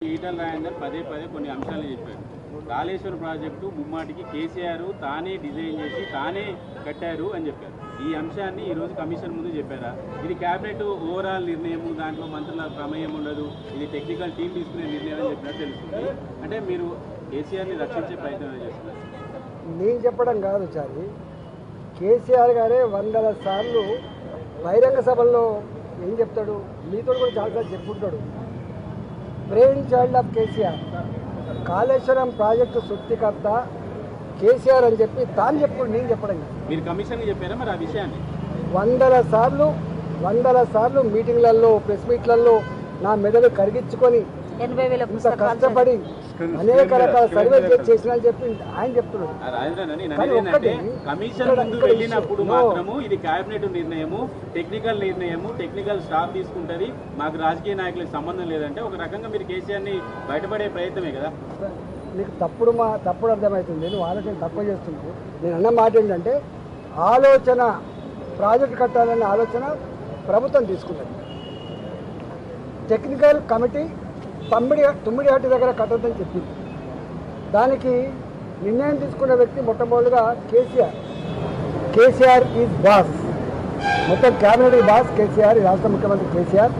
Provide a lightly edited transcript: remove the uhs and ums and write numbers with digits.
ఈటల రాజేందర్ పదే పదే కొన్ని అంశాలు చెప్పారు. కాళేశ్వరం ప్రాజెక్టు ముమ్మాటికి కేసీఆర్ తానే డిజైన్ చేసి తానే కట్టారు అని చెప్పారు. ఈ అంశాన్ని ఈరోజు కమిషన్ ముందు చెప్పారా? ఇది క్యాబినెట్ ఓవరాల్ నిర్ణయం, దాంట్లో మంత్రుల ప్రమేయం ఉండదు, ఇది టెక్నికల్ టీం తీసుకునే నిర్ణయం అని చెప్పినట్టు తెలుస్తుంది. అంటే మీరు కేసీఆర్ని రక్షించే ప్రయత్నం చేస్తున్నారు. నేను చెప్పడం కాదు చారి, కేసీఆర్ గారే వందల సార్లు బహిరంగ సభల్లో ఏం చెప్తాడు, మీతో కూడా చాలాసార్లు చెప్పుకుంటాడు. Brain child of KCR, Kaleshwaram project సృష్టికర్త కేసీఆర్ అని చెప్పి తాను చెప్పుడు, నేను చెప్పడం కాదు. మీరు కమిషన్కి చెప్పారా మరి ఆ విషయాన్ని? వందల సార్లు మీటింగ్లలో, ప్రెస్ మీట్లలో నా మెదడు కరిగించుకొని ఇంత కష్టపడి అనేక రకాల సర్వే చేసిన అని చెప్పి ఆయన చెప్తున్నాడు. కమిషన్ ముందు వెళ్ళినప్పుడు మాత్రము ఇది కేబినెట్ నిర్ణయము, టెక్నికల్ స్టాఫ్ తీసుకుంటది, మాకు రాజకీయ నాయకులకు సంబంధం లేదంటే ఒక రకంగా మీరు కేసీఆర్ని బయటపడే ప్రయత్నమే కదా. నీకు తప్పుడు అర్థమవుతుంది, నువ్వు ఆలోచన తక్కువ చేస్తున్నావు. నేను అన్న మాట ఏంటంటే, ప్రాజెక్టు కట్టాలనే ఆలోచన ప్రభుత్వం తీసుకున్నది. టెక్నికల్ కమిటీ తుమ్మిడిహట్టి దగ్గర కట్టొద్దని చెప్పింది. దానికి నిర్ణయం తీసుకున్న వ్యక్తి మొట్టమొదటిగా కేసీఆర్ ఈజ్ బాస్, మొత్తం క్యాబినెట్ బాస్ కేసీఆర్, రాష్ట్ర ముఖ్యమంత్రి కేసీఆర్.